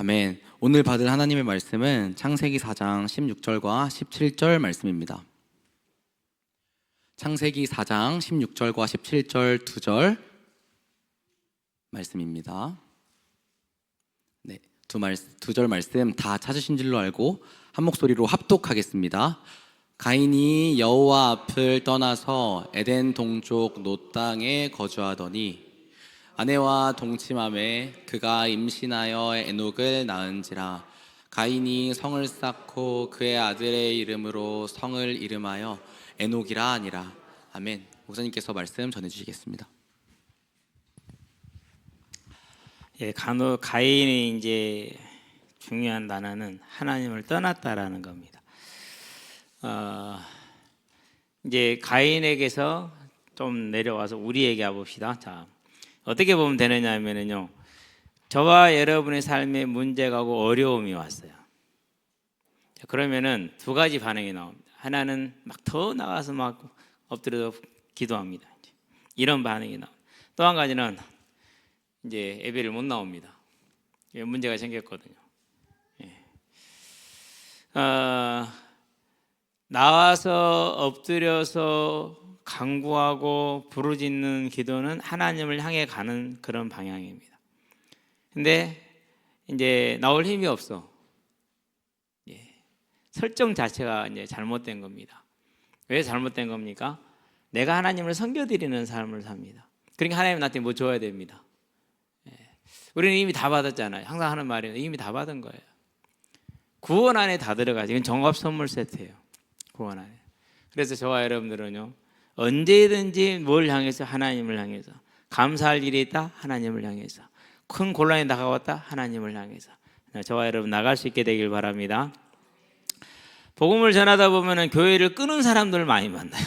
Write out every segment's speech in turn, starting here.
아멘. 오늘 받을 하나님의 말씀은 창세기 4장 16절과 17절 말씀입니다. 창세기 4장 16절과 17절 2절 말씀입니다. 네, 두 절 말씀 다 찾으신 줄로 알고 한 목소리로 합독하겠습니다. 가인이 여호와 앞을 떠나서 에덴 동쪽 놋 땅에 거주하더니 아내와 동침함에 그가 임신하여 에녹을 낳은지라. 가인이 성을 쌓고 그의 아들의 이름으로 성을 이름하여 에녹이라 하니라. 아멘. 목사님께서 말씀 전해주시겠습니다. 예, 간혹 가인이 이제 중요한 단어는 하나님을 떠났다라는 겁니다. 이제 가인에게서 좀 내려와서 우리에게 와봅시다. 자, 어떻게 보면 되느냐 하면요, 저와 여러분의 삶에 문제가 오고 어려움이 왔어요. 자, 그러면은 두 가지 반응이 나옵니다. 하나는 막 더 나가서 막 엎드려서 기도합니다. 이런 반응이 나옵니다. 또 한 가지는 이제 예배를 못 나옵니다. 문제가 생겼거든요. 나와서 엎드려서 간구하고 부르짖는 기도는 하나님을 향해 가는 그런 방향입니다. 근데 이제 나올 힘이 없어. 설정 자체가 이제 잘못된 겁니다. 왜 잘못된 겁니까? 내가 하나님을 섬겨드리는 삶을 삽니다. 그러니까 하나님 나한테 뭐 줘야 됩니다. 우리는 이미 다 받았잖아요. 항상 하는 말이에요. 이미 다 받은 거예요. 구원 안에 다 들어가죠. 이건 종합 선물 세트예요. 구원 안에. 그래서 저와 여러분들은요, 언제든지 뭘 향해서? 하나님을 향해서. 감사할 일이 있다? 하나님을 향해서. 큰 곤란이 다가왔다? 하나님을 향해서. 저와 여러분 나갈 수 있게 되길 바랍니다. 복음을 전하다 보면 교회를 끊은 사람들 많이 만나요.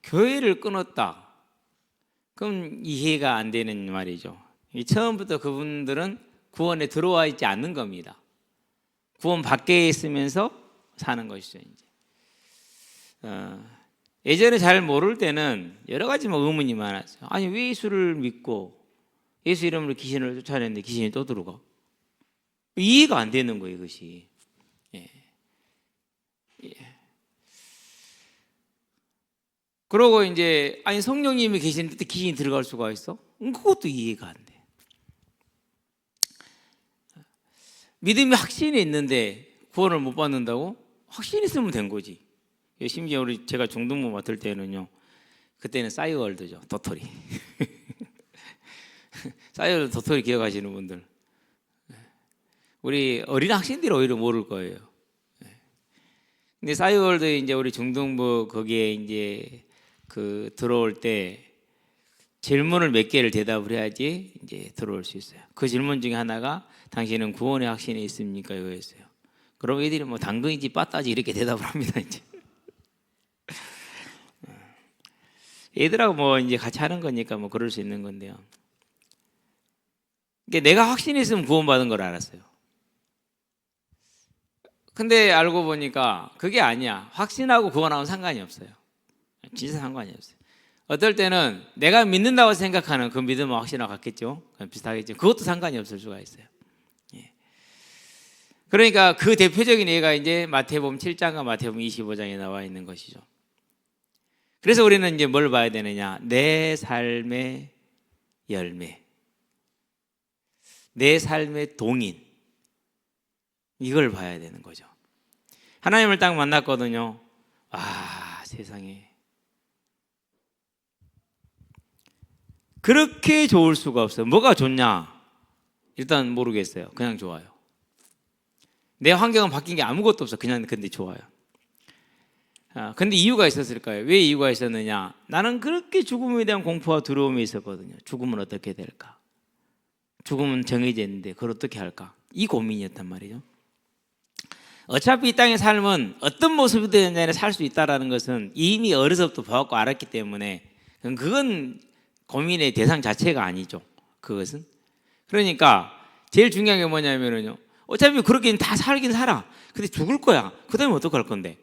교회를 끊었다. 그럼 이해가 안 되는 말이죠. 처음부터 그분들은 구원에 들어와 있지 않는 겁니다. 구원 밖에 있으면서 사는 것이죠. 이제. 예전에 잘 모를 때는 여러 가지 의문이 많았어요. 아니, 왜 예수를 믿고 예수 이름으로 귀신을 쫓아냈는데 귀신이 또 들어가? 이해가 안 되는 거예요, 이것이. 그러고 이제 아니 성령님이 계시는데 귀신이 들어갈 수가 있어? 그것도 이해가 안 돼. 믿음이 확신이 있는데 구원을 못 받는다고? 확신이 있으면 된 거지. 심지어 제가 중등부 맡을 때는요, 그때는 싸이월드죠, 도토리. 싸이월드 도토리 기억하시는 분들, 우리 어린 학생들이 오히려 모를 거예요. 근데 싸이월드 이제 우리 중등부 거기에 이제 들어올 때 질문을 몇 개를 대답을 해야지 이제 들어올 수 있어요. 그 질문 중에 하나가 당신은 구원의 확신이 있습니까? 이거였어요. 그럼 애들이 뭐 당근인지 빠따지 이렇게 대답을 합니다. 이제 애들하고 뭐 이제 같이 하는 거니까 뭐 그럴 수 있는 건데요. 그러니까 내가 확신이 있으면 구원받은 걸 알았어요. 근데 알고 보니까 그게 아니야. 확신하고 구원하고는 상관이 없어요. 진짜 상관이 없어요. 어떨 때는 내가 믿는다고 생각하는 그 믿음은 확신하고 같겠죠. 비슷하겠죠. 그것도 상관이 없을 수가 있어요. 그러니까 그 대표적인 예가 이제 마태복음 7장과 마태복음 25장에 나와 있는 것이죠. 그래서 우리는 이제 뭘 봐야 되느냐? 내 삶의 열매, 내 삶의 동인, 이걸 봐야 되는 거죠. 하나님을 딱 만났거든요. 아, 세상에 그렇게 좋을 수가 없어요. 뭐가 좋냐? 일단 모르겠어요. 그냥 좋아요. 내 환경은 바뀐 게 아무것도 없어. 그냥 근데 좋아요. 근데 이유가 있었을까요? 왜 이유가 있었느냐? 나는 그렇게 죽음에 대한 공포와 두려움이 있었거든요. 죽음은 어떻게 될까? 죽음은 정해져 있는데 그걸 어떻게 할까? 이 고민이었단 말이죠. 어차피 이 땅의 삶은 어떤 모습이든 간에 살 수 있다는 것은 이미 어려서부터 봐왔고 알았기 때문에 그건 고민의 대상 자체가 아니죠. 그것은. 그러니까 제일 중요한 게 뭐냐면요, 어차피 그렇게 다 살긴 살아. 근데 죽을 거야. 그 다음에 어떡할 건데?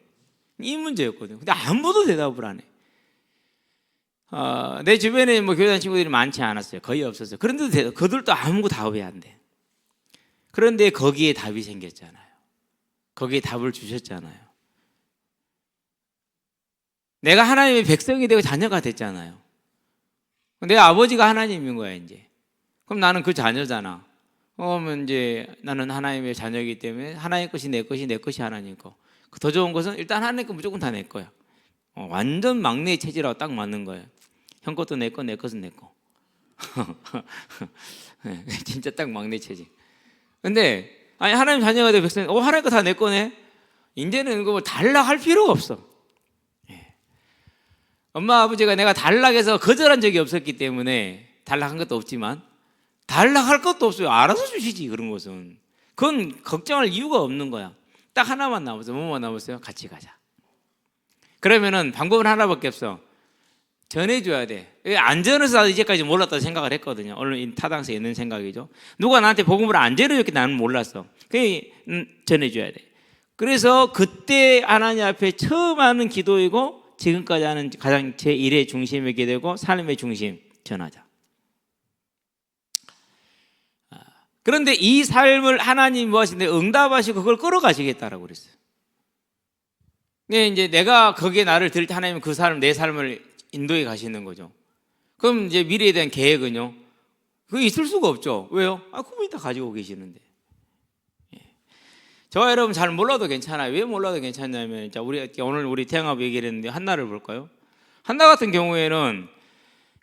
이 문제였거든요. 근데 아무도 대답을 안 해. 내 주변에 뭐 교회다니는 친구들이 많지 않았어요. 거의 없었어요. 그런데도 그들도 아무 답이 안 돼. 그런데 거기에 답이 생겼잖아요. 거기에 답을 주셨잖아요. 내가 하나님의 백성이 되고 자녀가 됐잖아요. 내 아버지가 하나님인 거야 이제. 그럼 나는 그 자녀잖아. 그러면 이제 나는 하나님의 자녀이기 때문에 하나님 것이 내 것이, 내 것이 하나님 거. 더 좋은 것은 일단 하나님 거 무조건 다 내 거야. 완전 막내 체질하고 딱 맞는 거예요. 형 것도 내 거, 내 것은 내 거. 진짜 딱 막내 체질. 근데 아니 하나님 자녀가 되고 백성이 하나님 거 다 내 거네. 이제는 그거 달라 할 필요가 없어. 엄마 아버지가 내가 단락해서 거절한 적이 없었기 때문에 단락한 것도 없지만 단락할 것도 없어요. 알아서 주시지 그런 것은. 그건 걱정할 이유가 없는 거야. 딱 하나만 남았어요. 뭐만 남았어요? 같이 가자. 그러면은 방법은 하나밖에 없어. 전해줘야 돼. 안 전해서 나도 이제까지 몰랐다고 생각을 했거든요. 오늘 타당성에 있는 생각이죠. 누가 나한테 복음을 안 전해줬기 나는 몰랐어. 그게 전해줘야 돼. 그래서 그때 하나님 앞에 처음 하는 기도이고 지금까지 하는 가장 제 일의 중심이게 되고 삶의 중심 전하자. 그런데 이 삶을 하나님 무엇인데 응답하시고 그걸 끌어가시겠다라고 그랬어요. 이제 내가 거기에 나를 드릴 때 하나님은 그 삶, 내 삶을 인도해 가시는 거죠. 그럼 이제 미래에 대한 계획은요? 그게 있을 수가 없죠. 왜요? 그분이 다 가지고 계시는데. 저와 여러분 잘 몰라도 괜찮아요. 왜 몰라도 괜찮냐면, 자, 오늘 우리 태양아부 얘기를 했는데, 한나를 볼까요? 한나 같은 경우에는,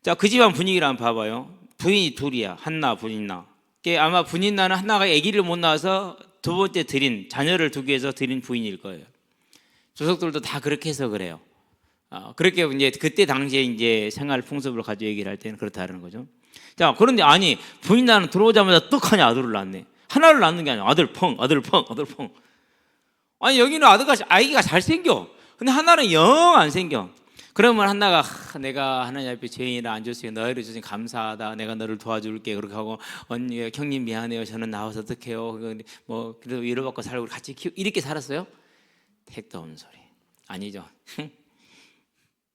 자, 그 집안 분위기를 한번 봐봐요. 부인이 둘이야. 한나, 부인나. 아마 부인나는 한나가 아기를 못 낳아서 두 번째 드린, 자녀를 두기 위해서 드린 부인일 거예요. 조석들도 다 그렇게 해서 그래요. 그렇게 이제 그때 당시에 이제 생활 풍습을 가지고 얘기를 할 때는 그렇다는 거죠. 자, 그런데 아니, 부인나는 들어오자마자 떡하니 아들을 낳네. 하나를 낳는 게 아니라 아들 펑, 아들 펑, 아들 펑. 아니 여기는 아기가 잘생겨. 근데 하나는 영 안 생겨. 그러면 한나가 내가 하나님 앞에 죄인이라 안 줬으니 너희를 주시니 감사하다. 내가 너를 도와줄게. 그렇게 하고 언니 형님 미안해요. 저는 나와서 어떡해요. 뭐 그래도 위로받고 살고 같이 이렇게 살았어요? 택도 없는 소리. 아니죠.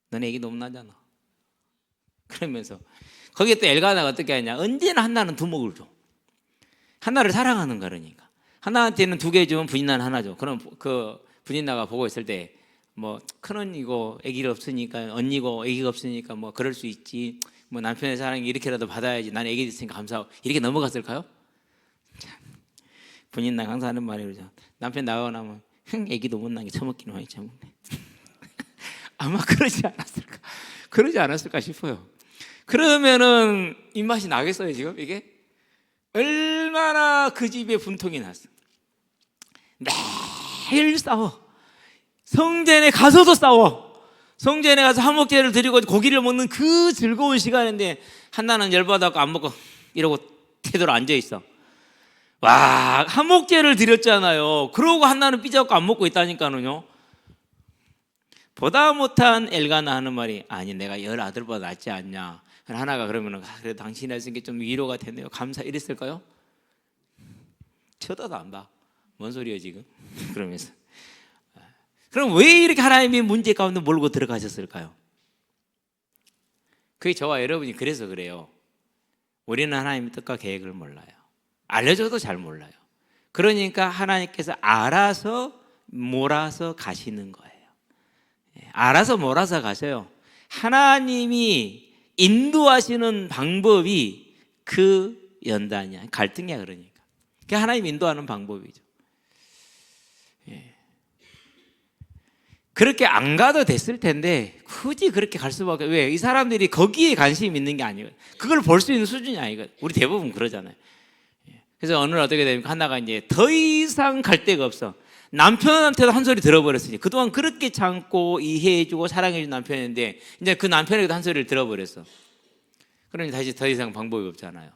너네 애기 너무 나잖아. 그러면서 거기에 또 엘가나가 어떻게 하냐. 언제나 한나는 두목을 줘. 하나를 사랑하는 거니까. 하나한테는 2개 주면 부인나는 하나 줘. 그럼 그 부인나가 보고 있을 때 뭐 큰언니고 아기가 없으니까 언니고 아기가 없으니까 뭐 그럴 수 있지. 뭐 남편의 사랑이 이렇게라도 받아야지. 난 아기 있으니까 감사하고 이렇게 넘어갔을까요? 부인나가 항상 하는 말이 그러죠. 남편 나가고 나면 아기도 못 낳게 처먹기는 많이 처먹네. 아마 그러지 않았을까 싶어요. 그러면은 입맛이 나겠어요 지금 이게? 얼마나 그 집에 분통이 났어. 매일 싸워. 성전에 가서도 싸워. 성전에 가서 화목제를 드리고 고기를 먹는 그 즐거운 시간인데 한나는 열받아서 안 먹고 이러고 태도로 앉아있어. 와, 화목제를 드렸잖아요. 그러고 한나는 삐져갖고 안 먹고 있다니까는요. 보다 못한 엘가나 하는 말이 아니 내가 10아들보다 낫지 않냐. 하나가 그러면은 그래도 당신이 하신 게 좀 위로가 됐네요. 감사 이랬을까요? 쳐다도 안 봐. 뭔 소리야 지금? 그러면서. 그럼 왜 이렇게 하나님이 문제 가운데 몰고 들어가셨을까요? 그게 저와 여러분이 그래서 그래요. 우리는 하나님의 뜻과 계획을 몰라요. 알려줘도 잘 몰라요. 그러니까 하나님께서 알아서 몰아서 가시는 거예요. 알아서 몰아서 가셔요. 하나님이 인도하시는 방법이 그 연단이야. 갈등이야 그러니까. 그게 하나님 인도하는 방법이죠. 그렇게 안 가도 됐을 텐데 굳이 그렇게 갈 수밖에. 왜? 이 사람들이 거기에 관심이 있는 게 아니거든. 그걸 볼 수 있는 수준이 아니거든. 우리 대부분 그러잖아요. 그래서 어느 날 어떻게 됩니까? 하나가 이제 더 이상 갈 데가 없어. 남편한테도 한 소리 들어버렸으니 그동안 그렇게 참고 이해해주고 사랑해준 남편인데 이제 그 남편에게도 한 소리를 들어버렸어. 그러니 다시 더 이상 방법이 없잖아요.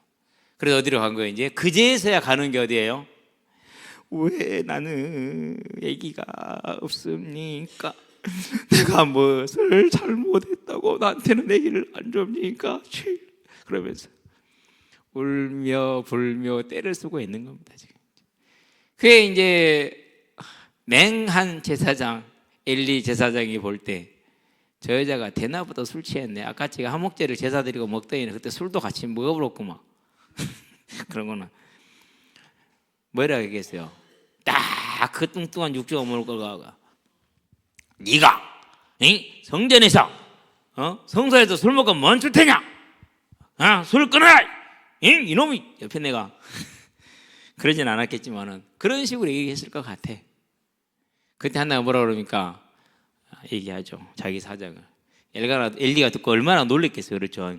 그래서 어디로 간 거예요? 이제 그제서야 가는 게 어디예요? 왜 나는 아기가 없습니까? 내가 무엇을 잘못했다고 나한테는 아기를 안 줍니까? 그러면서 울며 불며 때를 쓰고 있는 겁니다 지금. 그게 이제 맹한 제사장 엘리 제사장이 볼 때 저 여자가 대나보다 술 취했네. 아까 제가 화목제를 제사 드리고 먹더니 그때 술도 같이 먹어버렸구만. 그런 거는 뭐라 얘기했어요? 딱 그 뚱뚱한 육주가 몸을 끌고 가가 네가 성전에서 성소에서 술 먹고 멈출 테냐? 술 끊어라! 이놈이 옆에 내가 그러진 않았겠지만은 그런 식으로 얘기했을 것 같아. 그때 한나가 뭐라 그러니까 얘기하죠. 자기 사정을. 엘리가 듣고 얼마나 놀랬겠어요. 그렇죠.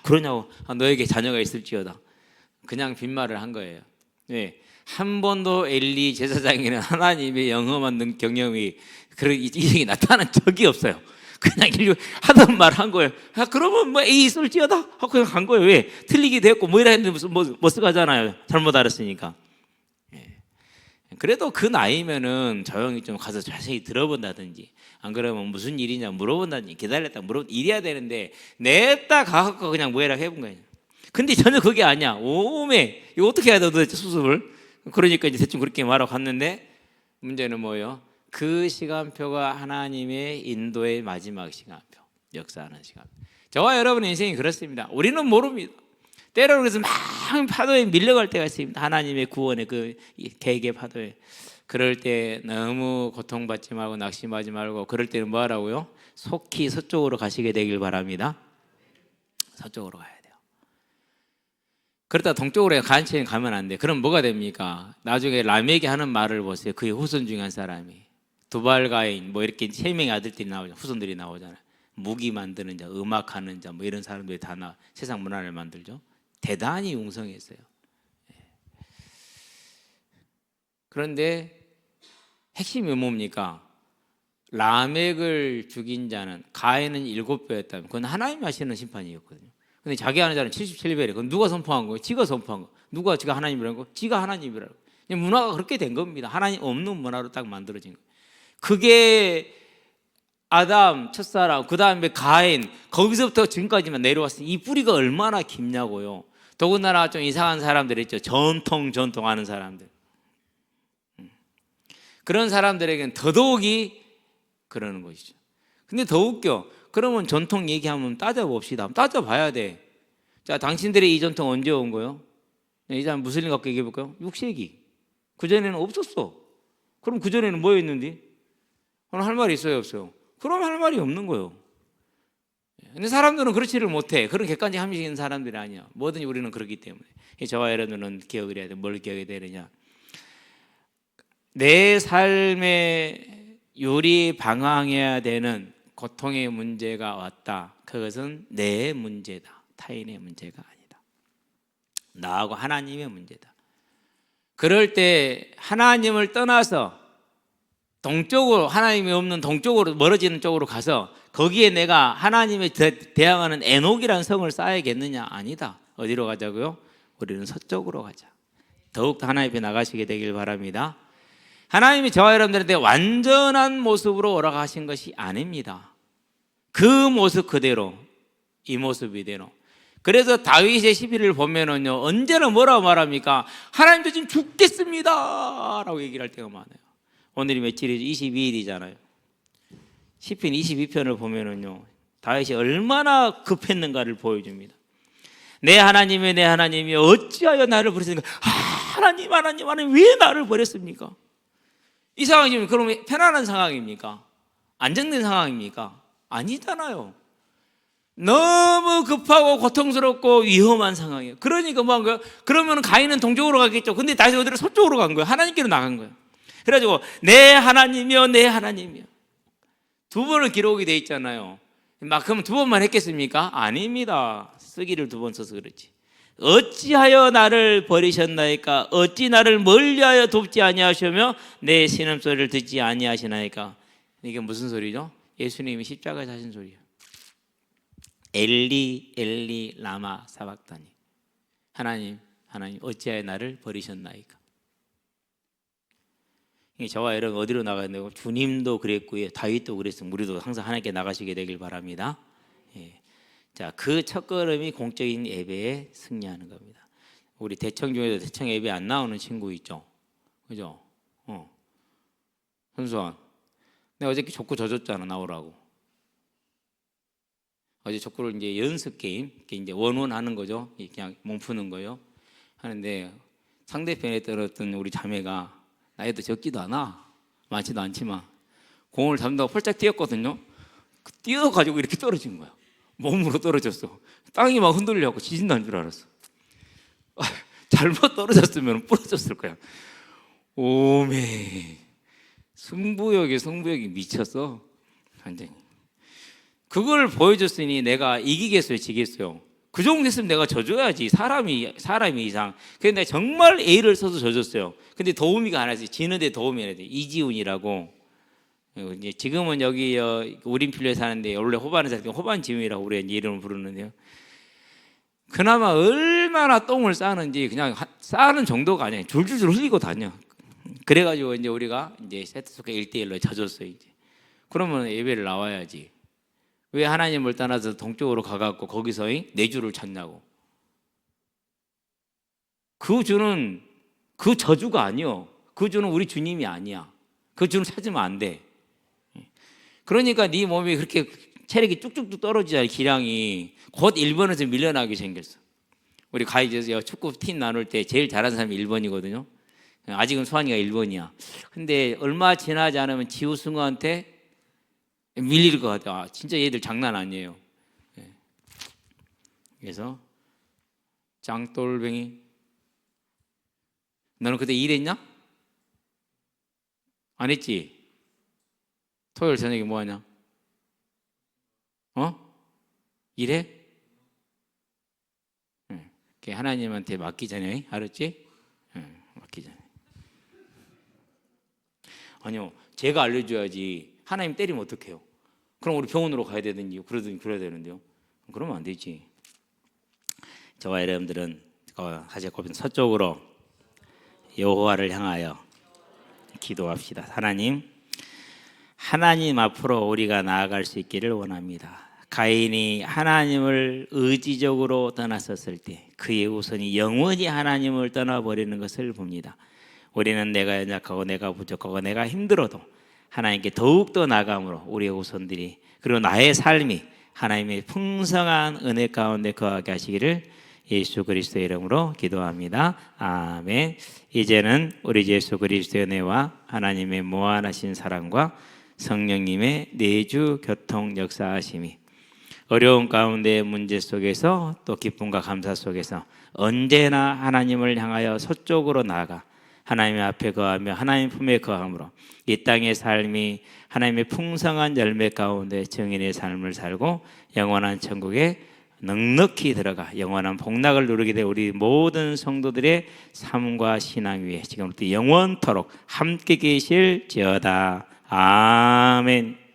그러냐고. 너에게 자녀가 있을지어다. 그냥 빈말을 한 거예요. 네. 한 번도 엘리 제사장에는 하나님의 영험한 경험이 그런 이적이 나타난 적이 없어요. 그냥 하던 말 한 거예요. 그러면 뭐 있을지어다 하고 그냥 간 거예요. 왜? 틀리기도 했고 뭐 이라 했는데 무슨 머쓱하잖아요. 잘못 알았으니까. 그래도 그 나이면은 조용히 좀 가서 자세히 들어본다든지 안 그러면 무슨 일이냐 물어본다든지 기다렸다 이래야 되는데 냅다 가갖고 그냥 뭐해라 해본 거예요. 근데 전혀 그게 아니야. 오메 이거 어떻게 해야 돼 도대체 수습을. 그러니까 이제 대충 그렇게 말하고 갔는데 문제는 뭐예요? 그 시간표가 하나님의 인도의 마지막 시간표, 역사하는 시간표. 저와 여러분의 인생이 그렇습니다. 우리는 모릅니다. 때로는 그래서 막 파도에 밀려갈 때가 있습니다. 하나님의 구원의 그 계획의 파도에. 그럴 때 너무 고통받지 말고 낙심하지 말고 그럴 때는 뭐 하라고요? 속히 서쪽으로 가시게 되길 바랍니다. 서쪽으로 가야 돼요. 그러다 동쪽으로 간신히 가면 안 돼. 그럼 뭐가 됩니까? 나중에 라멕이 하는 말을 보세요. 그의 후손 중에 한 사람이 두발가인 뭐 이렇게 세 명의 아들들이 나오잖아요. 후손들이 나오잖아요. 무기 만드는 자, 음악하는 자, 뭐 이런 사람들이 다 세상 문화를 만들죠. 대단히 융성했어요. 그런데 핵심이 뭡니까? 라멕을 죽인 자는 가인은 7배였다면 그건 하나님이 하시는 심판이었거든요. 근데 자기 하는 자는 77배래. 그건 누가 선포한 거예요? 지가 선포한 거. 누가 지가 하나님이라는 거? 지가 하나님이라고. 문화가 그렇게 된 겁니다. 하나님 없는 문화로 딱 만들어진 거예요. 그게 아담 첫사람, 그 다음에 가인, 거기서부터 지금까지만 내려왔으니 이 뿌리가 얼마나 깊냐고요. 더군다나 좀 이상한 사람들 있죠. 전통하는 사람들. 그런 사람들에게는 더더욱이 그러는 것이죠. 근데 더 웃겨. 그러면 전통 얘기하면 따져봅시다. 따져봐야 돼. 자, 당신들의 이 전통 언제 온 거요? 이제 무슨 일 갖고 얘기해 볼까요? 6세기. 그전에는 없었어. 그럼 그전에는 뭐였는데? 그럼 할 말이 있어요, 없어요? 그럼 할 말이 없는 거예요. 근데 사람들은 그렇지를 못해. 그런 객관적 함식 있는 사람들이 아니야. 뭐든지 우리는 그렇기 때문에. 저와 여러분은 기억을 해야 돼. 뭘 기억해야 되느냐? 내 삶에 요리 방황해야 되는 고통의 문제가 왔다. 그것은 내 문제다. 타인의 문제가 아니다. 나하고 하나님의 문제다. 그럴 때 하나님을 떠나서 동쪽으로, 하나님이 없는 동쪽으로 멀어지는 쪽으로 가서 거기에 내가 하나님에 대항하는 에녹이라는 성을 쌓아야겠느냐? 아니다. 어디로 가자고요? 우리는 서쪽으로 가자. 더욱더 하나님 앞에 나가시게 되길 바랍니다. 하나님이 저와 여러분들한테 완전한 모습으로 오라고 하신 것이 아닙니다. 그 모습 그대로, 이 모습 이대로. 그래서 다윗의 시비를 보면은요, 언제나 뭐라고 말합니까? 하나님도 지금 죽겠습니다 라고 얘기를 할 때가 많아요. 오늘이 며칠이죠? 22일이잖아요. 시편 22편을 보면은요, 다윗이 얼마나 급했는가를 보여줍니다. 내 하나님이 어찌하여 나를 버렸습니까? 하나님 왜 나를 버렸습니까? 이 상황이면 그러면 편안한 상황입니까? 안정된 상황입니까? 아니잖아요. 너무 급하고 고통스럽고 위험한 상황이에요. 그러니까 뭐 한 거예요? 그러면 가인은 동쪽으로 가겠죠. 근데 다시 어디로? 서쪽으로 간 거예요. 하나님께로 나간 거예요. 그래가지고 내 하나님이여 두 번을 기록이 돼 있잖아요. 막 그러면 두 번만 했겠습니까? 아닙니다. 쓰기를 두 번 써서 그렇지. 어찌하여 나를 버리셨나이까? 어찌 나를 멀리하여 돕지 아니하시며 내 신음소리를 듣지 아니하시나이까? 이게 무슨 소리죠? 예수님이 십자가에 사신 소리예요. 엘리 엘리 라마 사박다니. 하나님 어찌하여 나를 버리셨나이까? 저와 여러분 어디로 나가야 되고, 주님도 그랬고요, 다윗도 그랬으면 우리도 항상 하나님께 나가시게 되길 바랍니다. 자, 그 첫걸음이 공적인 예배에 승리하는 겁니다. 우리 대청 중에도 대청 예배 안 나오는 친구 있죠, 그죠? 현수아, 내가 어저께 족구 져줬잖아, 나오라고. 어제 족구를 이제 연습 게임, 이제 원원 하는 거죠. 그냥 몸 푸는 거요. 하는데 상대편에 떨어졌던 우리 자매가 나이도 적지도 않아, 많지도 않지만 공을 잡는다고 펄짝 뛰었거든요. 뛰어가지고 이렇게 떨어진 거야. 몸으로 떨어졌어. 땅이 막 흔들려갖고 지진 난 줄 알았어. 잘못 떨어졌으면 부러졌을 거야. 오메, 승부욕이 미쳤어 완전히. 그걸 보여줬으니 내가 이기겠어요, 지겠어요? 그 정도 했으면 내가 져줘야지. 사람이 이상. 근데 정말 A를 써서 져줬어요. 근데 도우미가 하나 있어요. 지는데 도움이 해야 돼. 이지훈이라고. 이제 지금은 여기 우린필로에 사는데 원래 호반에 살때 호반지훈이라고 우리 이름을 부르는데요. 그나마 얼마나 똥을 싸는지 그냥 싸는 정도가 아니에요. 줄줄줄 흘리고 다녀. 그래가지고 이제 우리가 이제 세트스코어 1대1로 져줬어요. 이제 그러면 예배를 나와야지. 왜 하나님을 떠나서 동쪽으로 가갖고 거기서 내 주를 찾냐고. 그 주는 그 저주가 아니요. 그 주는 우리 주님이 아니야. 그 주는 찾으면 안 돼. 그러니까 네 몸이 그렇게 체력이 쭉쭉쭉 떨어지잖아. 기량이 곧 1번에서 밀려나게 생겼어. 우리 가이드에서 축구 팀 나눌 때 제일 잘하는 사람이 1번이거든요. 아직은 수환이가 1번이야. 근데 얼마 지나지 않으면 지우승우한테 밀릴 것 같아. 진짜 얘들 장난 아니에요. 그래서 짱돌뱅이, 너는 그때 일했냐? 안 했지? 토요일 저녁에 뭐 하냐? 일해? 하나님한테 맡기 전에, 알았지? 맡기 전에. 아니요, 제가 알려줘야지. 하나님 때리면 어떡해요? 그럼 우리 병원으로 가야 되든지 그래야 되는데요. 그러면 안 되지. 저와 여러분들은 하제kop인 서쪽으로 여호와를 향하여 기도합시다. 하나님 앞으로 우리가 나아갈 수 있기를 원합니다. 가인이 하나님을 의지적으로 떠났었을 때 그의 후손이 영원히 하나님을 떠나버리는 것을 봅니다. 우리는 내가 연약하고 내가 부족하고 내가 힘들어도 하나님께 더욱더 나아감으로 우리의 후손들이 그리고 나의 삶이 하나님의 풍성한 은혜 가운데 거하게 하시기를 예수 그리스도의 이름으로 기도합니다. 아멘. 이제는 우리 예수 그리스도의 은혜와 하나님의 무한하신 사랑과 성령님의 내주 교통 역사하심이 어려운 가운데 문제 속에서 또 기쁨과 감사 속에서 언제나 하나님을 향하여 서쪽으로 나아가 하나님 앞에 거하며 하나님 품에 거함으로 이 땅의 삶이 하나님의 풍성한 열매 가운데 증인의 삶을 살고 영원한 천국에 넉넉히 들어가 영원한 복락을 누리게 될 우리 모든 성도들의 삶과 신앙 위에 지금부터 영원토록 함께 계실지어다. 아멘.